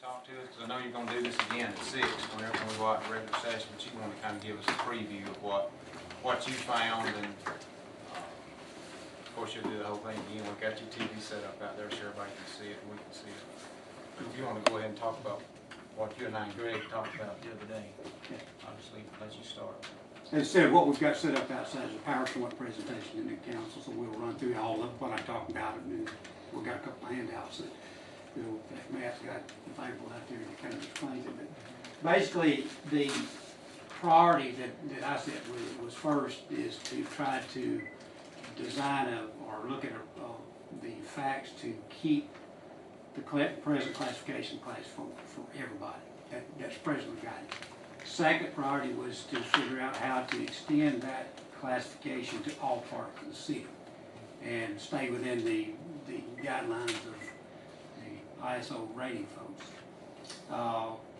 talk to us? Because I know you're going to do this again at 6 whenever we go out in regular session, but you want to kind of give us a preview of what you found, and of course you'll do the whole thing again. We've got your TV set up out there so everybody can see it and we can see it. But if you want to go ahead and talk about what you and I and Greg talked about the other day, obviously let you start. As I said, what we've got set up outside is a PowerPoint presentation in the council, so we'll run through all of what I'm talking about, and then we've got a couple of handouts that Matt's got available out there to kind of explain it. But basically, the priority that I said was first is to try to design or look at the facts to keep the present classification class for everybody. That's presently guided. Second priority was to figure out how to extend that classification to all parts of the city and stay within the guidelines of the ISO rating folks.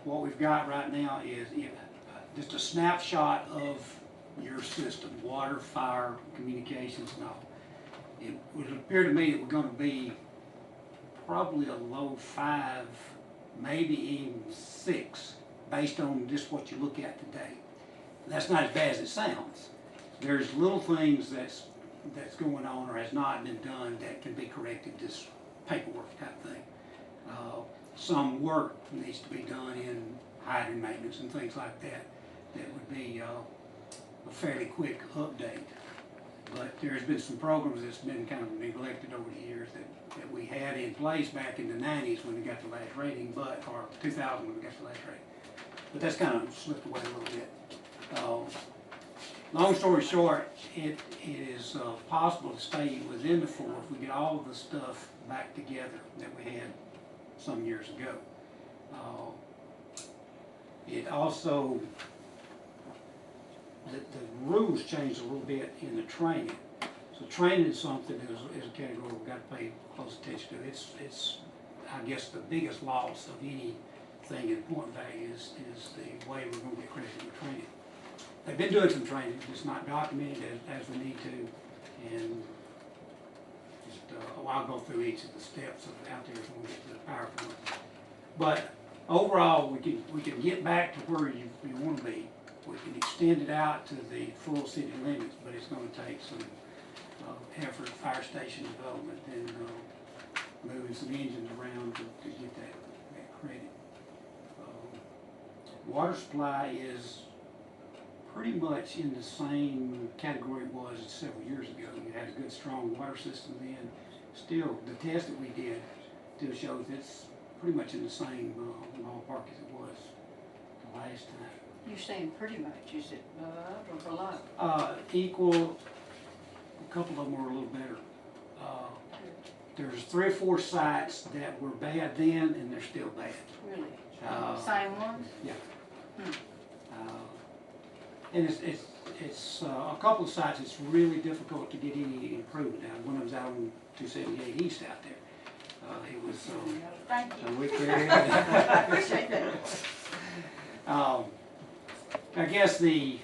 What we've got right now is just a snapshot of your system, water, fire, communications, and all. It would appear to me that we're going to be probably a low 5, maybe even 6, based on just what you look at today. That's not as bad as it sounds. There's little things that's going on or has not been done that can be corrected, just paperwork type thing. Some work needs to be done in hydrant maintenance and things like that. That would be a fairly quick update. But there's been some programs that's been kind of neglected over the years that we had in place back in the 90s when we got the last rating, or 2000 when we got the last rating. But that's kind of slipped away a little bit. Long story short, it is possible to stay within the 4 if we get all of the stuff back together that we had some years ago. It also, the rules changed a little bit in the training. So training is something is a category we've got to pay close attention to. It's I guess the biggest loss of anything in point value is the way we're going to get credit for training. They've been doing some training, it's not documented as we need to, and just I'll go through each of the steps out there when we get to the PowerPoint. But overall, we can get back to where you want to be. We can extend it out to the full city limits, but it's going to take some effort, fire station development, and moving some engines around to get that credit. Water supply is pretty much in the same category it was several years ago. You had a good, strong water system then. Still, the test that we did still shows it's pretty much in the same ballpark as it was the last time. You're saying pretty much, is it or below? Equal. A couple of them were a little better. There's 3 or 4 sites that were bad then, and they're still bad. Really? Same ones? Yeah. Hmm. And it's a couple of sites. It's really difficult to get any improvement out. One of them's out on 278 East out there. It was. Thank you. We Appreciate that. I guess a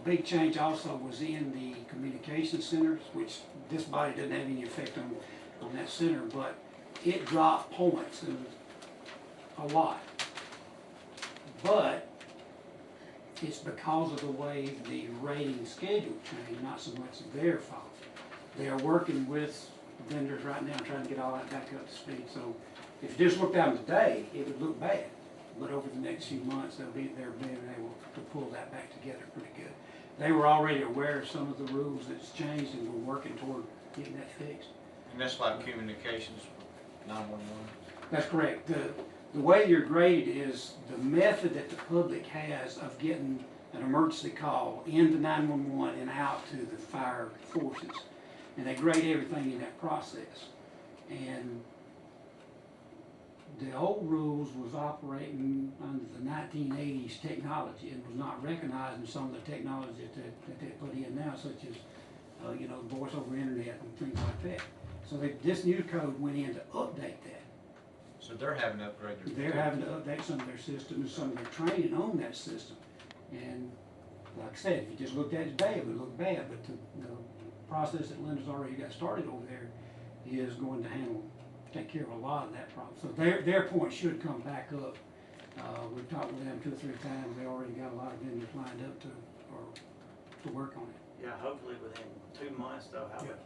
big change also was in the communication centers, which this body doesn't have any effect on that center, but it dropped points a lot. But it's because of the way the rating schedule changed, not so much their fault. They are working with vendors right now trying to get all that back up to speed. So if you just looked at them today, it would look bad. But over the next few months, they're being able to pull that back together pretty good. They were already aware of some of the rules that's changed, and we're working toward getting that fixed. And that's like communications with 911? That's correct. The way you're graded is the method that the public has of getting an emergency call into 911 and out to the fire forces. And they grade everything in that process. And the old rules was operating under the 1980s technology and was not recognizing some of the technologies that they put in now, such as voice over internet and things like that. So this new code went in to update that. So they're having to upgrade their They're having to update some of their systems and some of their training on that system. And like I said, if you just looked at it today, it would look bad, but the process that Linda's already got started over there is going to handle take care of a lot of that problem. So their point should come back up. We've talked with them 2 or 3 times. They already got a lot of vendors lined up to work on it. Yeah, hopefully within 2 months they'll have a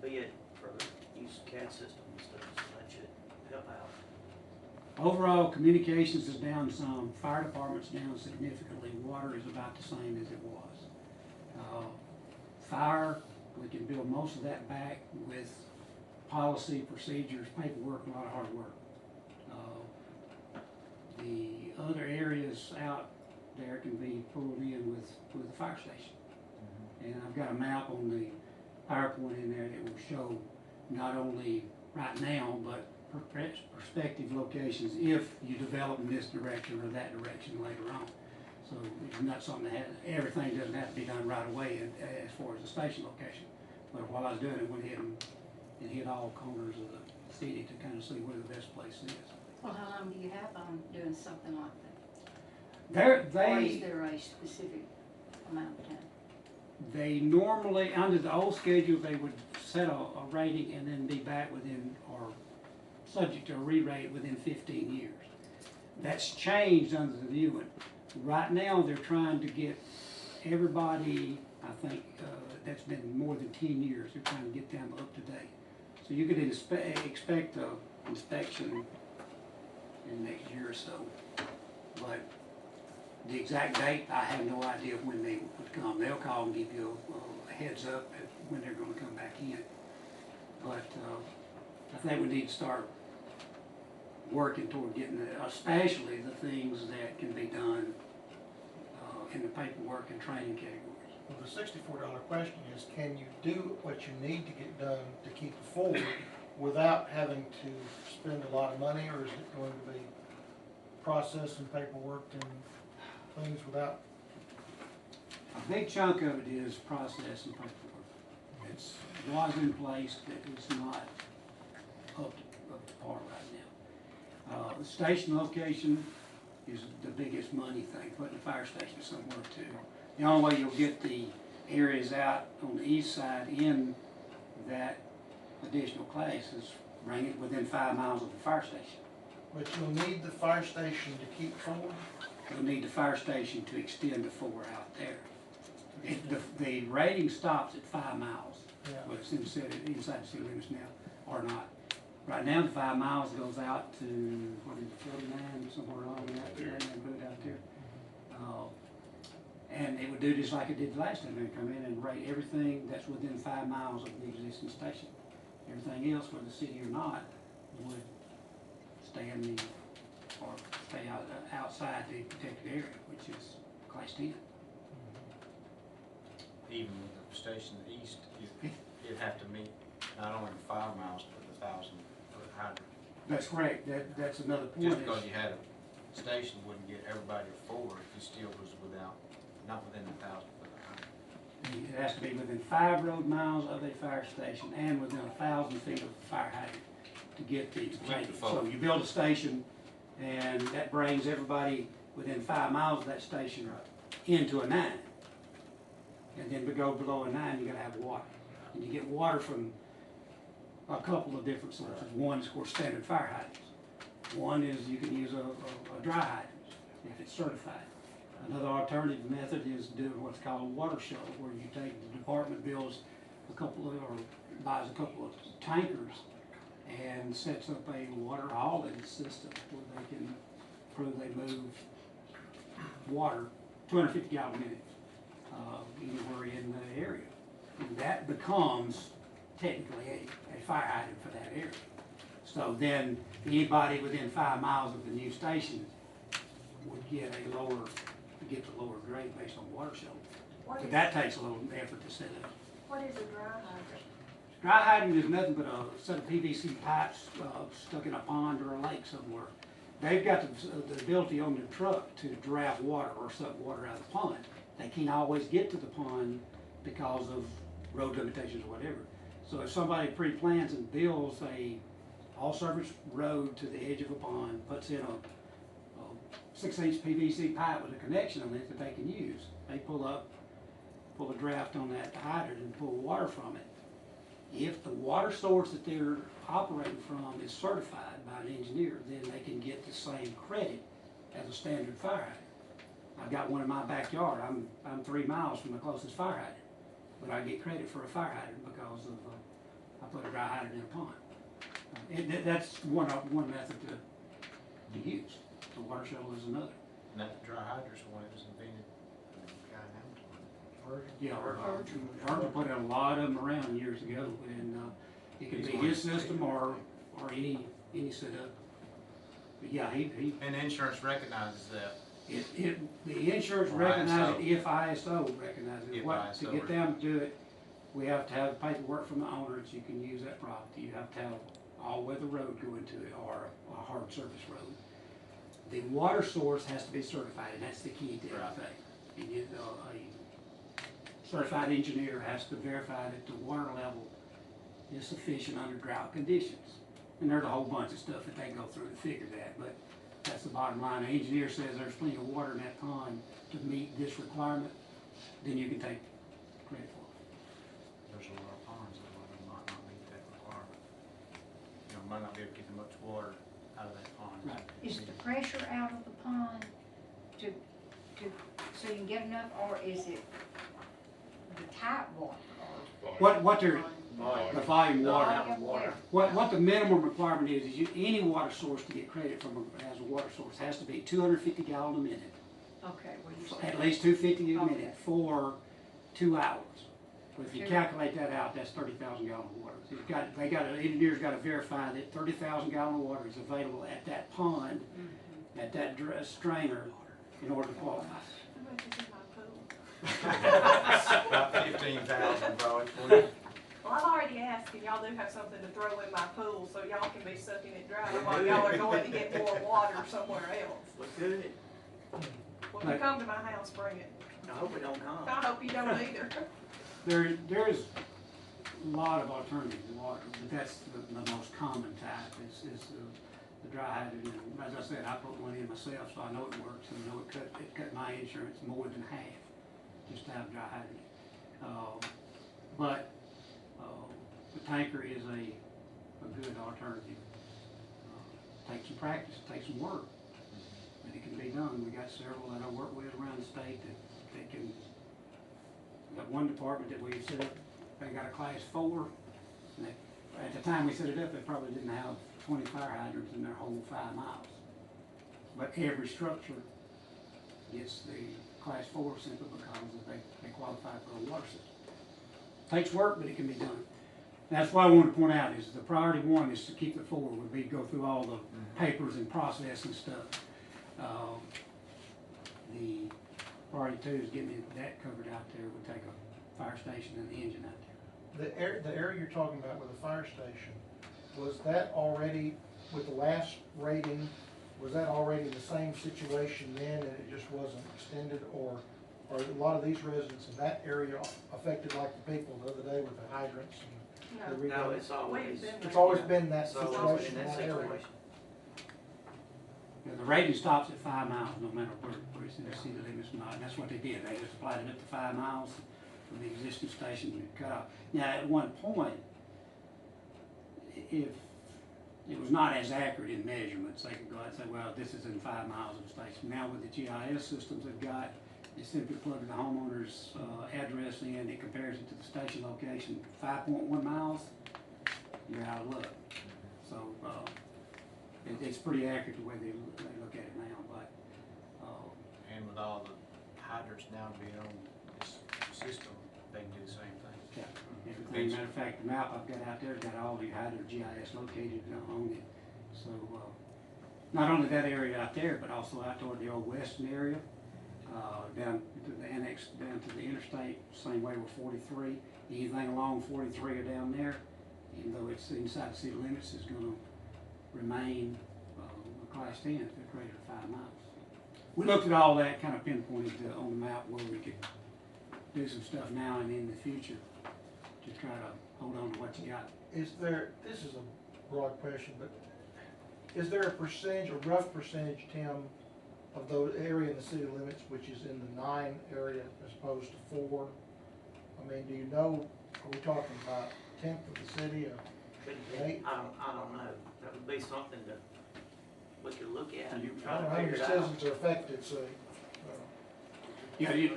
bid for the use of CAD system and stuff, so that should help out. Overall, communications is down some, fire department's down significantly, water is about the same as it was. Fire, we can build most of that back with policy, procedures, paperwork, a lot of hard work. The other areas out there can be pulled in with the fire station. And I've got a map on the PowerPoint in there that will show not only right now, but prospective locations if you develop in this direction or that direction later on. So it's not something that everything doesn't have to be done right away as far as the station location. But while I was doing it, went ahead and hit all corners of the city to kind of see where the best place is. Well, how long do you have on doing something like that? Or is there a specific amount of time? They normally, under the old schedule, they would set a rating and then be back within, or subject to a re-rate within 15 years. That's changed under the new one. Right now, they're trying to get everybody, I think, that's been more than 10 years, they're trying to get them up to date. So you could expect an inspection in the next year or so. But the exact date, I have no idea when they would come. They'll call and give you a heads up at when they're gonna come back in. But I think we need to start working toward getting especially the things that can be done in the paperwork and training categories. Well, the $64 question is, can you do what you need to get done to keep it forward without having to spend a lot of money, or is it going to be process and paperwork and things without? A big chunk of it is process and paperwork. It's was in place that is not up to par right now. The station location is the biggest money thing, putting a fire station somewhere too. The only way you'll get the areas out on the east side in that additional class is bring it within 5 miles of the fire station. But you'll need the fire station to keep forward? You'll need the fire station to extend the 4 out there. The rating stops at 5 miles, Yeah. whether it's inside the city limits now or not. Right now, the 5 miles goes out to, what is it, 49, somewhere along that, and put it out there. And it would do just like it did last time. They'd come in and rate everything that's within 5 miles of the existing station. Everything else, whether the city or not, would stay in the, or stay outside the protected area, which is class 10. Even with the station east, you'd have to meet not only the 5 miles, but the 1,000-foot hydrant. That's correct. That's another point. Just because you had a station wouldn't get everybody to 4 if you still was not within the 1,000-foot hydrant. It has to be within 5 road miles of a fire station and within 1,000 feet of the fire hydrant to get the rating. So you build a station, and that brings everybody within 5 miles of that station into a 9. And then to go below a 9, you gotta have water. And you get water from a couple of different sources. One is, of course, standard fire hydrants. One is you can use a dry hydrant if it's certified. Another alternative method is doing what's called a water shuttle, where you take, the department builds a couple of, or buys a couple of tankers and sets up a water hauling system where they can prove they move water 250 gallon minutes anywhere in the area. And that becomes technically a fire hydrant for that area. So then anybody within 5 miles of the new station would get the lower grade based on water shuttle. So that takes a little effort to set up. What is a dry hydrant? Dry hydrant is nothing but a set of PVC pipes stuck in a pond or a lake somewhere. They've got the ability on their truck to draft water or suck water out of the pond. They can't always get to the pond because of road limitations or whatever. So if somebody pre-plans and builds a all-surface road to the edge of a pond, puts in a 6-inch PVC pipe with a connection on it that they can use, they pull a draft on that hydrant and pull water from it. If the water source that they're operating from is certified by an engineer, then they can get the same credit as a standard fire hydrant. I've got one in my backyard, I'm 3 miles from the closest fire hydrant, but I get credit for a fire hydrant because of, I put a dry hydrant in a pond. That's one method to use. The water shuttle is another. And that dry hydrants one that was invented, Yeah, Virgil put in a lot of them around years ago, and it could be his system or any setup. But yeah, he and insurance recognizes that. the insurance Or recognizes it ISO. if ISO recognizes it. If What, to ISO get them to do it, we have to have paperwork from the owner that you can use that property. You have to have all-weather road going to it or a hard surface road. The water source has to be certified, and that's the key to Right. everything. And a certified engineer has to verify that the water level is sufficient under drought conditions. And there's a whole bunch of stuff that they go through to figure that, but that's the bottom line. The engineer says there's plenty of water in that pond to meet this requirement, then you can take credit for it. There's a lot of ponds that might not meet that requirement. You know, might not be able to get much water out of that pond. Right. Is the pressure out of the pond so you can get enough, or is it the tap water? What they're, the volume water. Volume water. What the minimum requirement is any water source to get credit from as a water source has to be 250 gallons a minute. Okay, well, you At said, least 250 a Okay. minute for 2 hours. But if you Sure. calculate that out, that's 30,000 gallons of water. So the engineer's got to verify that 30,000 gallons of water is available at that pond, at that strainer, in order to qualify. How much is in my pool? About 15,000 probably for you. Well, I've already asked, and y'all do have something to throw in my pool, so y'all can be sucking it dry while y'all are going to get more water somewhere else. Look good. When you come to my house, bring it. I hope it don't come. I hope you don't either. There's a lot of alternative water, but that's the most common type is the dry hydrant. And as I said, I put one in myself, so I know it works, and I know it cut my insurance more than half, just to have dry hydrant. But the tanker is a good alternative. Takes some practice, takes some work, but it can be done. We got several that I work with around the state that can. We got one department that we set up, they got a class 4, and at the time we set it up, they probably didn't have 20 fire hydrants in their whole 5 miles. But every structure gets the class 4 simply because they qualify for a water system. Takes work, but it can be done. That's what I wanted to point out is the priority 1 is to keep it forward, would be go through all the papers and process and stuff. The priority 2 is getting that covered out there. We'll take a fire station and the engine out there. The area you're talking about with the fire station, was that already, with the last rating, was that already the same situation then and it just wasn't extended, or are a lot of these residents in that area affected like the people the other day with the hydrants and the No, No, rebuilding? it's always, It's always been that it's always situation in in that that area. situation. Yeah, the rating stops at 5 miles, no matter where it's in the city limits or not, and that's what they did. They just applied it up to 5 miles from the existing station and cut off. Now, at one point, if it was not as accurate in measurements, they could go out and say, well, this is in 5 miles of the station. Now with the GIS systems they've got, they simply plug the homeowner's address in, it compares it to the station location, 5.1 miles, you're out of luck. So, it's pretty accurate the way they look at it now, but, And with all the hydrants now being on this system, they can do the same thing. yeah, everything, matter of fact, the map I've got out there got all the hydrant GIS located on it. So, not only that area out there, but also out toward the old western area, down to the annex, down to the interstate, same way with 43. Anything along 43 or down there, even though it's inside the city limits, is gonna remain a class 10 if they're greater than 5 miles. We looked at all that, kind of pinpointed on the map where we could do some stuff now and in the future to try to hold on to what you got. Is there, this is a broad question, but is there a percentage, a rough percentage, Tim, of the area in the city limits which is in the 9 area as opposed to 4? I mean, do you know, are we talking about tenth of the city, or Could Right. it, I don't know, that would be something that we could look at and I try don't to know how many figure it out. citizens are affected, so. Yeah, you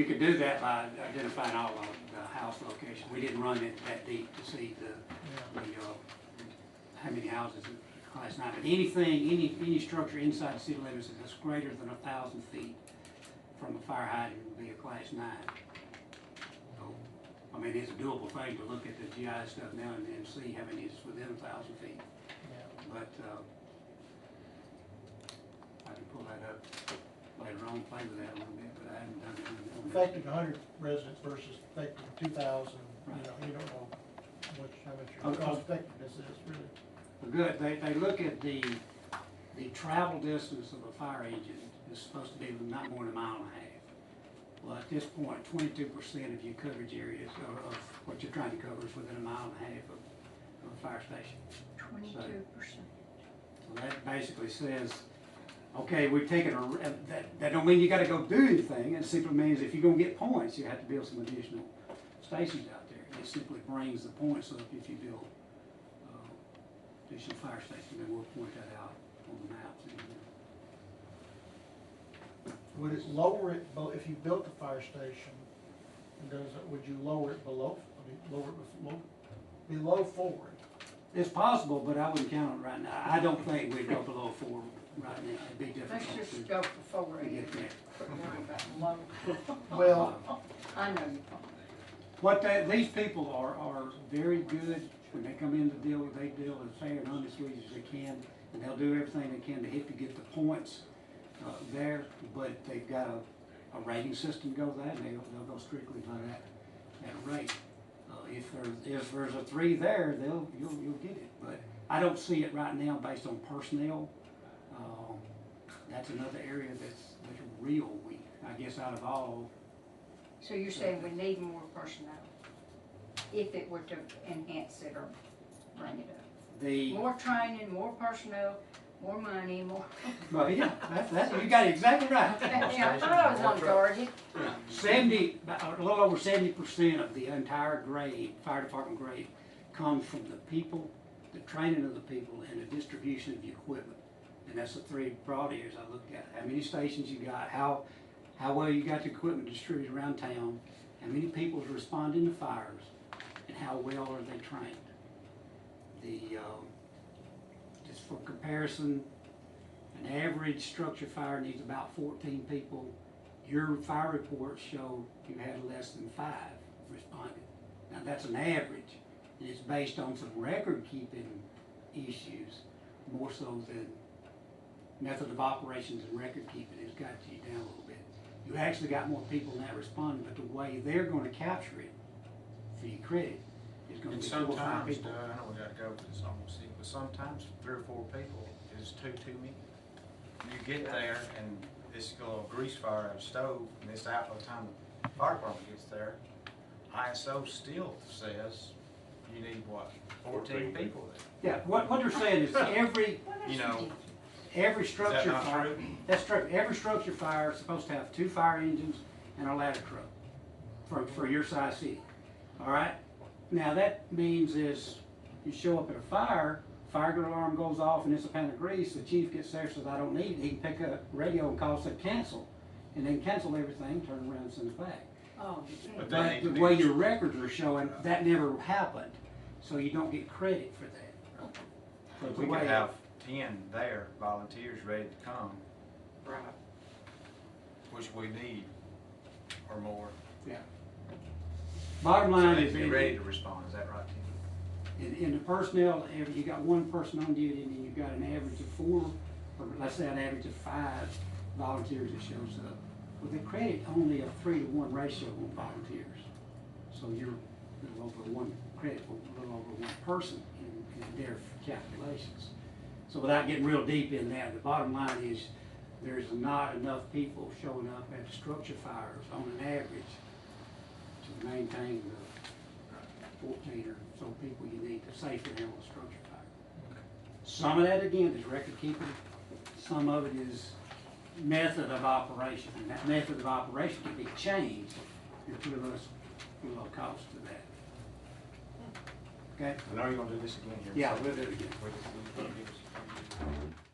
could do that by identifying all of the house locations. We didn't run it that deep to see how many houses in class 9. But any structure inside the city limits that's greater than 1,000 feet from a fire hydrant would be a class 9. So, I mean, it's a doable thing to look at the GIS stuff now and see how many is within 1,000 feet. But, I can pull that up later on, play with that a little bit, but I haven't done it. Affecting 100 residents versus affecting 2,000, you don't know how much your Okay. cost effectiveness is, really. Well, good, they look at the travel distance of a fire engine is supposed to be not more than a mile and a half. Well, at this point, 22% of your coverage areas of what you're trying to cover is within a mile and a half of a fire station. 22%. So that basically says, okay, we've taken that don't mean you gotta go do anything, it simply means if you're gonna get points, you have to build some additional stations out there. It simply brings the points up if you build additional fire stations, and we'll point that out on the maps. Would it lower it, if you built a fire station, would you lower it below, lower it below 4? It's possible, but I wouldn't count on it right now. I don't think we'd go below 4 right now, it'd be difficult. Let's just go for 4 to and get there. quit worrying about low. Well, I know you can't. What these people are very good when they come in to deal with, they deal as fair and honestly as they can, and they'll do everything they can to hit to get the points there, but they've got a rating system goes that, and they'll go strictly by that rate. If there's a 3 there, you'll get it, but I don't see it right now based on personnel. That's another area that's real weak, I guess, out of all. So you're saying we need more personnel if it were to enhance it or bring it up? More training, more personnel, more money, more. Well, yeah, that's, you got it exactly right. Yeah, I thought I was on target. a little over 70% of the entire grade, fire department grade, comes from the people, the training of the people, and the distribution of the equipment. And that's the 3 broad areas I looked at. How many stations you got, how well you got the equipment distributed around town, how many people are responding to fires, and how well are they trained. Just for comparison, an average structure fire needs about 14 people. Your fire reports show you had less than 5 responded. Now that's an average, and it's based on some record-keeping issues, more so than method of operations and record-keeping has got you down a little bit. You actually got more people than that responding, but the way they're going to capture it, for your credit, is going And to be 4 or 5 sometimes, people. I know we gotta go, because it's almost 6, but sometimes 3 or 4 people is too many. You get there and this little grease fire out of stove, and it's out by the time the fire department gets there. ISO still says you need what, 14 people there. Yeah, what they're saying is every You know, Every is that structure not fire, true? that's true, every structure fire is supposed to have 2 fire engines and a ladder truck for your size city, all right? Now that means is, you show up at a fire alarm goes off and it's a pan of grease, the chief gets there, says I don't need it, he can pick up radio and call, say cancel, and then cancel everything, turn around and send it back. Oh, you can't. But they But need the to be- way your records are showing, that never happened, so you don't get credit for that. So If the we way- could have 10 there, volunteers ready to come, Right. which we need, or more. Yeah. Bottom So line they is, be ready to respond, is that right, Tim? in the personnel, you got 1 person on duty, and you've got an average of 4, or let's say an average of 5 volunteers that shows up. With the credit, only a 3-to-1 ratio on volunteers. So you're a little over 1 credit, a little over 1 person in their calculations. So without getting real deep in that, the bottom line is, there's not enough people showing up at the structure fires on an average to maintain the 14 or so people you need to safely handle a structure fire. Some of that, again, is record keeping. Some of it is method of operation, and that method of operation can be changed. There's a little cost to that. Okay? I know you're gonna do this again here. Yeah, we'll do it again. Will you give us a preview?